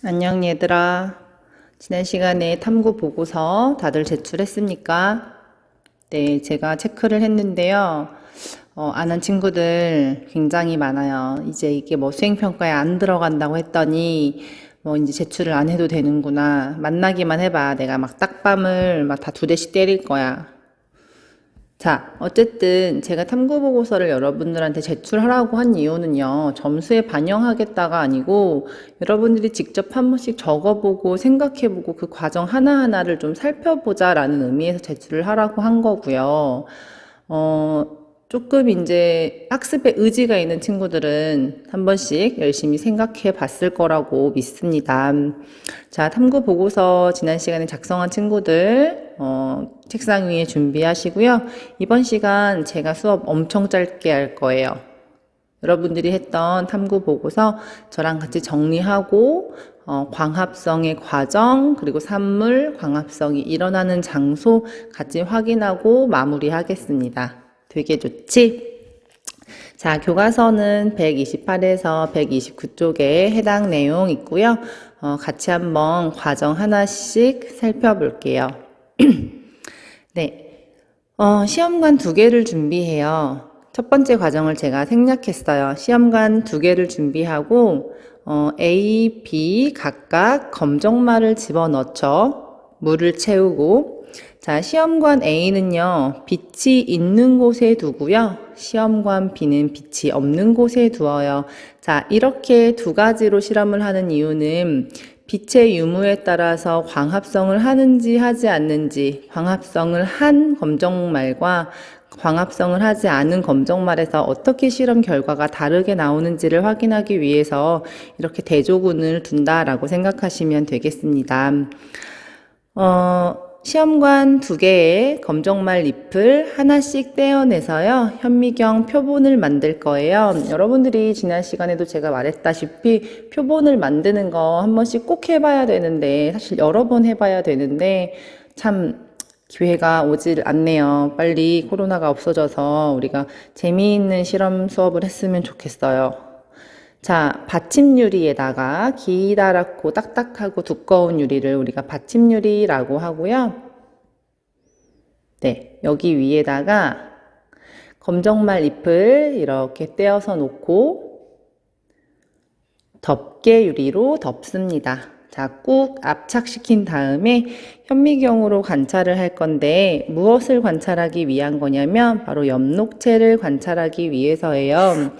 안녕 얘들아. 지난 시간에 탐구 보고서 다들 제출했습니까? 네, 제가 체크를 했는데요. 안 한 친구들 굉장히 많아요. 이제 이게 뭐 수행평가에 안 들어간다고 했더니 뭐 이제 제출을 안 해도 되는구나. 만나기만 해봐. 내가 막 딱밤을 막 다 2대씩 때릴 거야. 자, 어쨌든 제가 탐구보고서를 여러분들한테 제출하라고 한 이유는요, 점수에 반영하겠다가 아니고 여러분들이 직접 한 번씩 적어보고 생각해보고 그 과정 하나하나를 좀 살펴보자라는 의미에서 제출을 하라고 한 거고요. 조금 이제 학습에 의지가 있는 친구들은 한 번씩 열심히 생각해 봤을 거라고 믿습니다. 자, 탐구 보고서 지난 시간에 작성한 친구들, 책상 위에 준비하시고요. 이번 시간 제가 수업 엄청 짧게 할 거예요. 여러분들이 했던 탐구 보고서 저랑 같이 정리하고, 광합성의 과정, 그리고 산물, 광합성이 일어나는 장소 같이 확인하고 마무리하겠습니다. 되게 좋지? 자, 교과서는 128에서 129쪽에 해당 내용 있고요. 같이 한번 과정 하나씩 살펴볼게요. 네, 시험관 2개를 준비해요. 첫 번째 과정을 제가 생략했어요. 시험관 2개를 준비하고 A, B 각각 검정말을 집어넣죠. 물을 채우고. 자, 시험관 A는요, 빛이 있는 곳에 두고요. 시험관 B는 빛이 없는 곳에 두어요. 자, 이렇게 2가지로 실험을 하는 이유는 빛의 유무에 따라서 광합성을 하는지 하지 않는지, 광합성을 한 검정말과 광합성을 하지 않은 검정말에서 어떻게 실험 결과가 다르게 나오는지를 확인하기 위해서 이렇게 대조군을 둔다라고 생각하시면 되겠습니다. 시험관 2개의 검정말 잎을 하나씩 떼어내서요, 현미경 표본을 만들 거예요. 여러분들이 지난 시간에도 제가 말했다시피 표본을 만드는 거 한 번씩 꼭 해봐야 되는데, 사실 여러 번 해봐야 되는데 참 기회가 오질 않네요. 빨리 코로나가 없어져서 우리가 재미있는 실험 수업을 했으면 좋겠어요. 자, 받침유리에다가 기다랗고 딱딱하고 두꺼운 유리를 우리가 받침유리라고 하고요. 네, 여기 위에다가 검정말 잎을 이렇게 떼어서 놓고 덮개 유리로 덮습니다. 자, 꾹 압착시킨 다음에 현미경으로 관찰을 할 건데 무엇을 관찰하기 위한 거냐면 바로 엽록체를 관찰하기 위해서예요.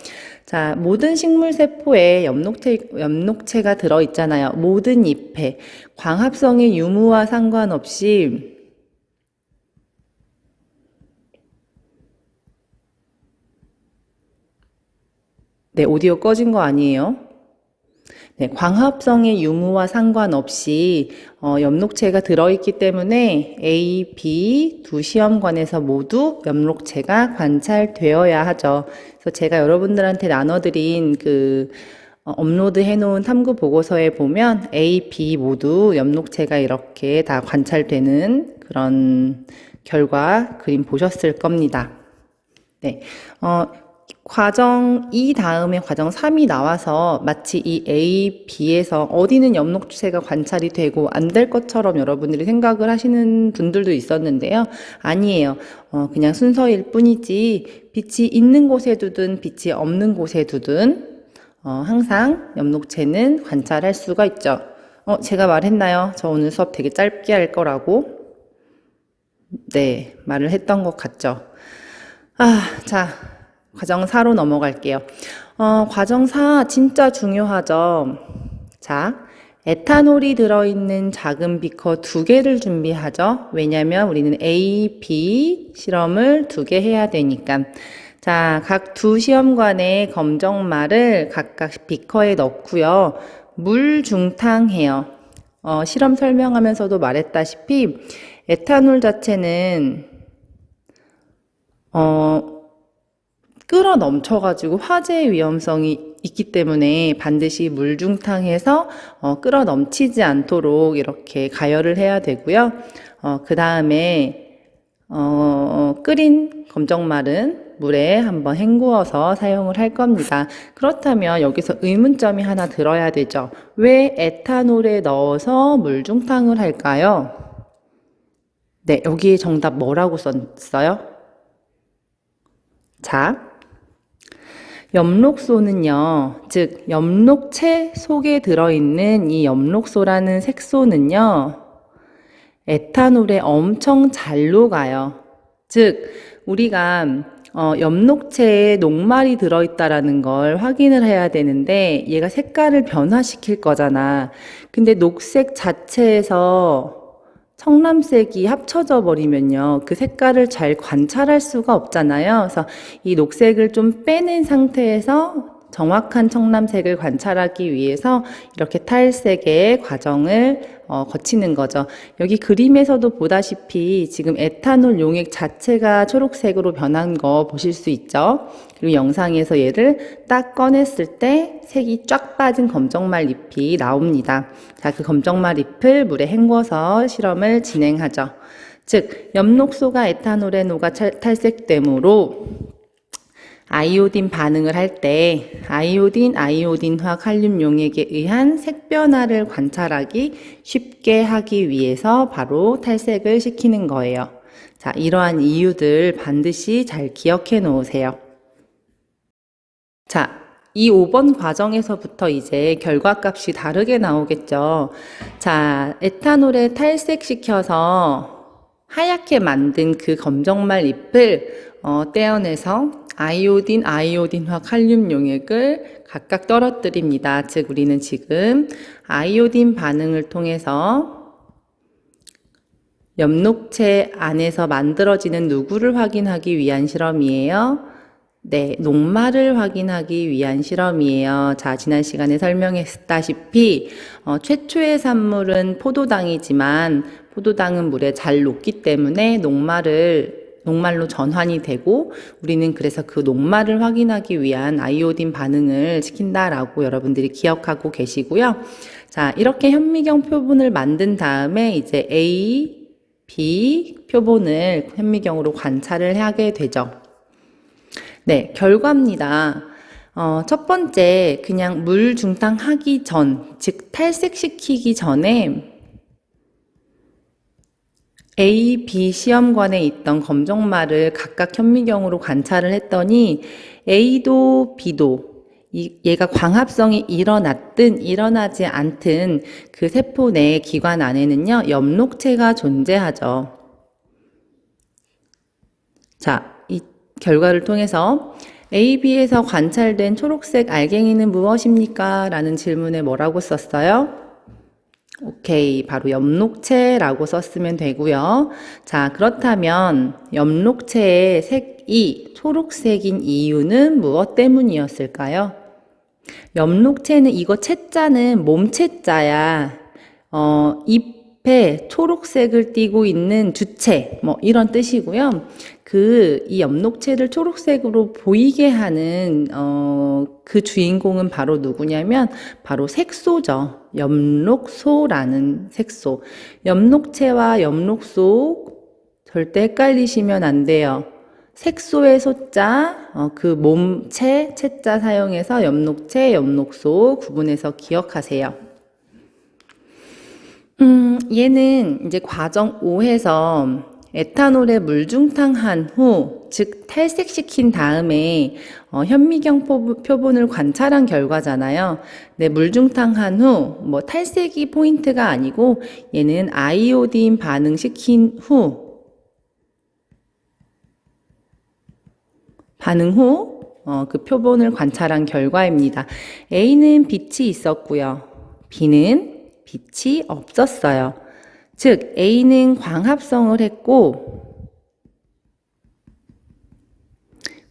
자, 모든 식물세포에 엽록체가 들어있잖아요. 모든 잎에. 광합성의 유무와 상관없이 네, 오디오 꺼진 거 아니에요? 네, 광합성의 유무와 상관없이 엽록체가 들어있기 때문에 A, B 두 시험관에서 모두 엽록체가 관찰되어야 하죠. 그래서 제가 여러분들한테 나눠드린 업로드 해놓은 탐구 보고서에 보면 A, B 모두 엽록체가 이렇게 다 관찰되는 그런 결과 그림 보셨을 겁니다. 네, 과정 2 다음에 과정 3이 나와서 마치 이 A, B에서 어디는 엽록체가 관찰이 되고 안 될 것처럼 여러분들이 생각을 하시는 분들도 있었는데요. 아니에요. 그냥 순서일 뿐이지 빛이 있는 곳에 두든 빛이 없는 곳에 두든 항상 엽록체는 관찰할 수가 있죠. 제가 말했나요? 저 오늘 수업 되게 짧게 할 거라고? 네, 말을 했던 것 같죠. 자. 과정 4로 넘어갈게요. 과정 4 진짜 중요하죠. 자, 에탄올이 들어있는 작은 비커 2개를 준비하죠. 왜냐면 우리는 A, B 실험을 2개 해야 되니까. 자, 각 두 시험관의 검정말을 각각 비커에 넣고요. 물 중탕해요. 실험 설명하면서도 말했다시피 에탄올 자체는 끓어 넘쳐가지고 화재의 위험성이 있기 때문에 반드시 물중탕해서 끓어 넘치지 않도록 이렇게 가열을 해야 되고요. 그 다음에 끓인 검정말은 물에 한번 헹구어서 사용을 할 겁니다. 그렇다면 여기서 의문점이 하나 들어야 되죠. 왜 에탄올에 넣어서 물중탕을 할까요? 네, 여기에 정답 뭐라고 썼어요? 자, 엽록소는요, 즉 엽록체 속에 들어있는 이 엽록소라는 색소는요, 에탄올에 엄청 잘 녹아요. 즉 우리가 엽록체에 녹말이 들어있다라는 걸 확인을 해야 되는데 얘가 색깔을 변화시킬 거잖아. 근데 녹색 자체에서 청람색이 합쳐져 버리면요. 그 색깔을 잘 관찰할 수가 없잖아요. 그래서 이 녹색을 좀 빼낸 상태에서 정확한 청람색을 관찰하기 위해서 이렇게 탈색의 과정을 거치는 거죠. 여기 그림에서도 보다시피 지금 에탄올 용액 자체가 초록색으로 변한 거 보실 수 있죠. 그리고 영상에서 얘를 딱 꺼냈을 때 색이 쫙 빠진 검정말 잎이 나옵니다. 자, 그 검정말 잎을 물에 헹궈서 실험을 진행하죠. 즉, 엽록소가 에탄올에 녹아 탈색되므로 아이오딘 반응을 할 때 아이오딘화 칼륨 용액에 의한 색 변화를 관찰하기 쉽게 하기 위해서 바로 탈색을 시키는 거예요. 자, 이러한 이유들 반드시 잘 기억해 놓으세요. 자, 이 5번 과정에서부터 이제 결과값이 다르게 나오겠죠. 자, 에탄올에 탈색시켜서 하얗게 만든 그 검정말 잎을 떼어내서 아이오딘화 칼륨 용액을 각각 떨어뜨립니다. 즉 우리는 지금 아이오딘 반응을 통해서 엽록체 안에서 만들어지는 누구를 확인하기 위한 실험이에요? 네, 녹말을 확인하기 위한 실험이에요. 자, 지난 시간에 설명했다시피 최초의 산물은 포도당이지만 포도당은 물에 잘 녹기 때문에 녹말로 전환이 되고 우리는 그래서 그 녹말을 확인하기 위한 아이오딘 반응을 시킨다라고 여러분들이 기억하고 계시고요. 자, 이렇게 현미경 표본을 만든 다음에 이제 A, B 표본을 현미경으로 관찰을 하게 되죠. 네, 결과입니다. 첫 번째, 그냥 물 중탕하기 전, 즉 탈색시키기 전에 A, B 시험관에 있던 검정말을 각각 현미경으로 관찰을 했더니 A도 B도 얘가 광합성이 일어났든 일어나지 않든 그 세포 내 기관 안에는요, 엽록체가 존재하죠. 자, 이 결과를 통해서 A, B에서 관찰된 초록색 알갱이는 무엇입니까? 라는 질문에 뭐라고 썼어요? 오케이, 바로 엽록체라고 썼으면 되고요. 자, 그렇다면 엽록체의 색이 초록색인 이유는 무엇 때문이었을까요? 엽록체는 이거 채자는 몸체자야. 잎에 초록색을 띠고 있는 주체, 뭐 이런 뜻이고요. 이 엽록체를 초록색으로 보이게 하는 그 주인공은 바로 누구냐면 바로 색소죠. 엽록소라는 색소. 엽록체와 엽록소 절대 헷갈리시면 안 돼요. 색소의 소자, 그 몸체, 채자 사용해서 엽록체, 엽록소 구분해서 기억하세요. 얘는 이제 과정 5에서 에탄올에 물중탕한 후, 즉 탈색시킨 다음에 현미경 표본을 관찰한 결과잖아요. 네, 물중탕한 후, 뭐 탈색이 포인트가 아니고 얘는 아이오딘 반응 후 그 표본을 관찰한 결과입니다. A는 빛이 있었고요. B는 빛이 없었어요. 즉 A는 광합성을 했고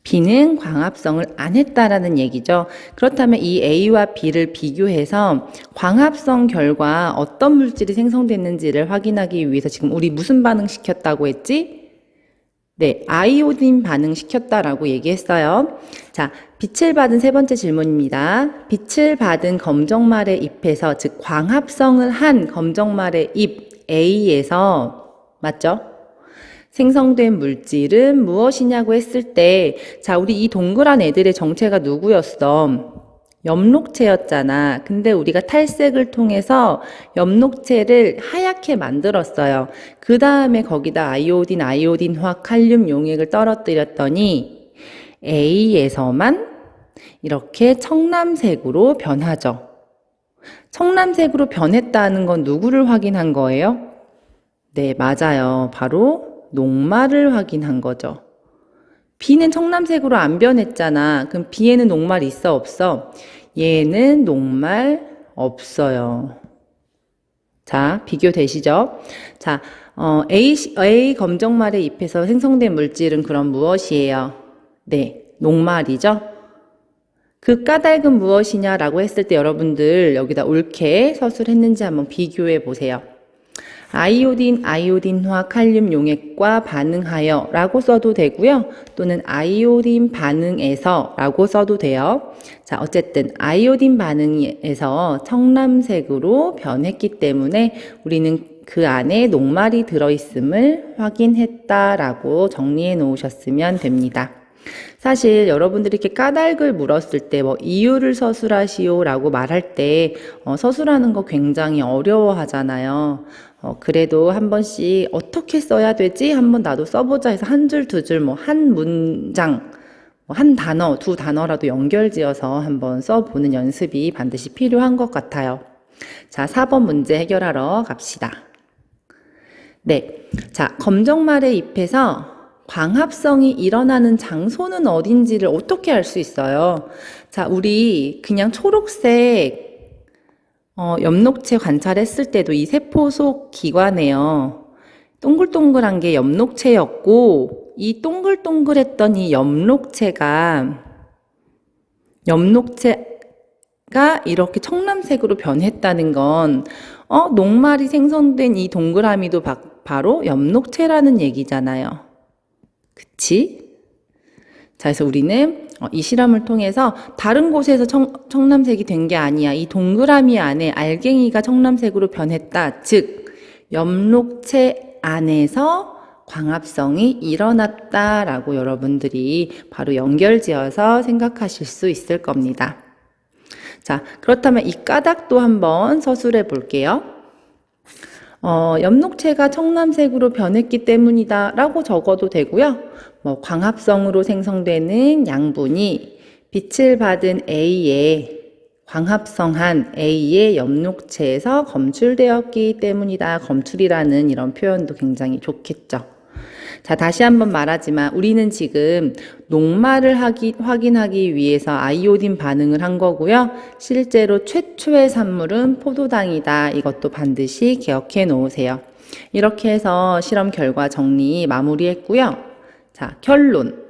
B는 광합성을 안 했다라는 얘기죠. 그렇다면 이 A와 B를 비교해서 광합성 결과 어떤 물질이 생성됐는지를 확인하기 위해서 지금 우리 무슨 반응 시켰다고 했지? 네, 아이오딘 반응 시켰다라고 얘기했어요. 자, 빛을 받은 세 번째 질문입니다. 빛을 받은 검정말의 잎에서, 즉 광합성을 한 검정말의 잎 A에서, 맞죠? 생성된 물질은 무엇이냐고 했을 때, 자, 우리 이 동그란 애들의 정체가 누구였어? 엽록체였잖아. 근데 우리가 탈색을 통해서 엽록체를 하얗게 만들었어요. 그 다음에 거기다 아이오딘 화학 칼륨 용액을 떨어뜨렸더니 A에서만 이렇게 청남색으로 변하죠. 청남색으로 변했다는 건 누구를 확인한 거예요? 네, 맞아요. 바로 녹말을 확인한 거죠. B는 청남색으로 안 변했잖아. 그럼 B에는 녹말 있어, 없어? 얘는 녹말 없어요. 자, 비교되시죠? 자, A 검정말의 잎에서 생성된 물질은 그럼 무엇이에요? 네, 녹말이죠? 그 까닭은 무엇이냐라고 했을 때 여러분들 여기다 옳게 서술했는지 한번 비교해 보세요. 아이오딘화 칼륨 용액과 반응하여 라고 써도 되고요. 또는 아이오딘 반응에서 라고 써도 돼요. 자, 어쨌든 아이오딘 반응에서 청남색으로 변했기 때문에 우리는 그 안에 녹말이 들어있음을 확인했다라고 정리해 놓으셨으면 됩니다. 사실 여러분들이 이렇게 까닭을 물었을 때 뭐 이유를 서술하시오 라고 말할 때 서술하는 거 굉장히 어려워하잖아요. 그래도 한 번씩 어떻게 써야 되지? 한번 나도 써보자 해서 한 줄, 두 줄, 뭐 한 문장, 한 단어, 두 단어라도 연결지어서 한번 써보는 연습이 반드시 필요한 것 같아요. 자, 4번 문제 해결하러 갑시다. 네. 자, 검정말의 잎에서 광합성이 일어나는 장소는 어딘지를 어떻게 알 수 있어요? 자, 우리 그냥 초록색 엽록체 관찰했을 때도 이 세포 속 기관에요. 동글동글한 게 엽록체였고 이 동글동글했던 이 엽록체가 이렇게 청남색으로 변했다는 건 녹말이 생성된 이 동그라미도 바로 엽록체라는 얘기잖아요. 그치? 자, 그래서 우리는 이 실험을 통해서 다른 곳에서 청남색이 된 게 아니야. 이 동그라미 안에 알갱이가 청남색으로 변했다. 즉, 엽록체 안에서 광합성이 일어났다라고 여러분들이 바로 연결지어서 생각하실 수 있을 겁니다. 자, 그렇다면 이 까닭도 한번 서술해 볼게요. 엽록체가 청남색으로 변했기 때문이다 라고 적어도 되고요. 광합성으로 생성되는 양분이 빛을 받은 A에 광합성한 A의 엽록체에서 검출되었기 때문이다. 검출이라는 이런 표현도 굉장히 좋겠죠. 자, 다시 한번 말하지만 우리는 지금 녹말을 확인하기 위해서 아이오딘 반응을 한 거고요. 실제로 최초의 산물은 포도당이다. 이것도 반드시 기억해 놓으세요. 이렇게 해서 실험 결과 정리 마무리했고요. 자, 결론.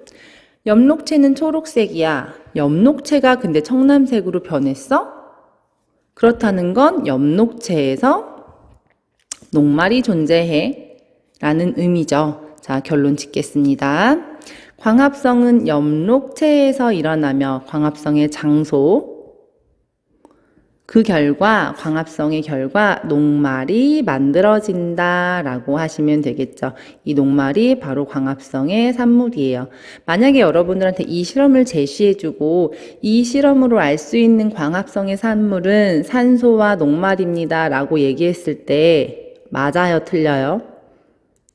엽록체는 초록색이야. 엽록체가 근데 청남색으로 변했어? 그렇다는 건 엽록체에서 녹말이 존재해 라는 의미죠. 자, 결론 짓겠습니다. 광합성은 엽록체에서 일어나며 광합성의 장소, 그 결과 광합성의 결과 녹말이 만들어진다라고 하시면 되겠죠. 이 녹말이 바로 광합성의 산물이에요. 만약에 여러분들한테 이 실험을 제시해주고 이 실험으로 알 수 있는 광합성의 산물은 산소와 녹말입니다 라고 얘기했을 때 맞아요, 틀려요?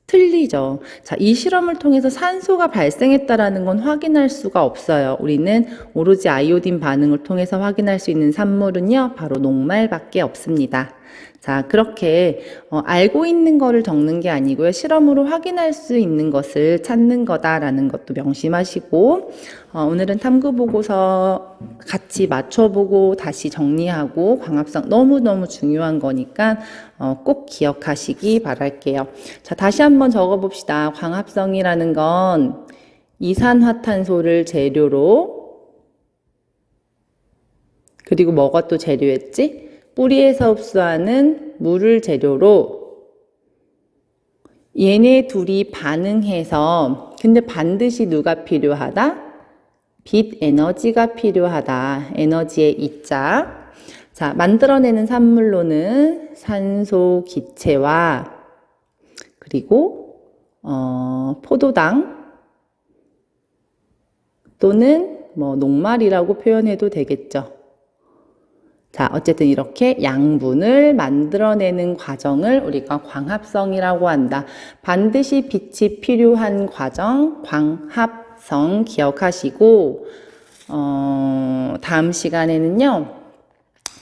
틀리죠. 자, 이 실험을 통해서 산소가 발생했다라는 건 확인할 수가 없어요. 우리는 오로지 아이오딘 반응을 통해서 확인할 수 있는 산물은요, 바로 녹말밖에 없습니다. 자, 그렇게 알고 있는 거를 적는 게 아니고요. 실험으로 확인할 수 있는 것을 찾는 거다라는 것도 명심하시고 오늘은 탐구보고서 같이 맞춰보고 다시 정리하고 광합성 너무너무 중요한 거니까 꼭 기억하시기 바랄게요. 자, 다시 한번 적어봅시다. 광합성이라는 건 이산화탄소를 재료로 그리고 뭐가 또 재료였지? 뿌리에서 흡수하는 물을 재료로 얘네 둘이 반응해서 근데 반드시 누가 필요하다? 빛 에너지가 필요하다. 에너지의 이자. 자, 만들어내는 산물로는 산소 기체와 그리고 포도당 또는 뭐 녹말이라고 표현해도 되겠죠. 자, 어쨌든 이렇게 양분을 만들어내는 과정을 우리가 광합성이라고 한다. 반드시 빛이 필요한 과정, 광합성 기억하시고, 다음 시간에는요,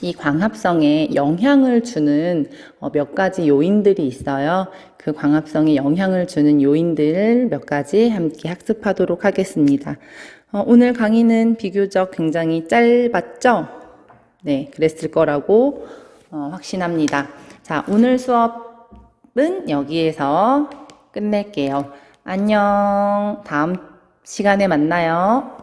이 광합성에 영향을 주는 몇 가지 요인들이 있어요. 그 광합성에 영향을 주는 요인들을 몇 가지 함께 학습하도록 하겠습니다. 오늘 강의는 비교적 굉장히 짧았죠? 네, 그랬을 거라고 확신합니다. 자, 오늘 수업은 여기에서 끝낼게요. 안녕. 다음 시간에 만나요.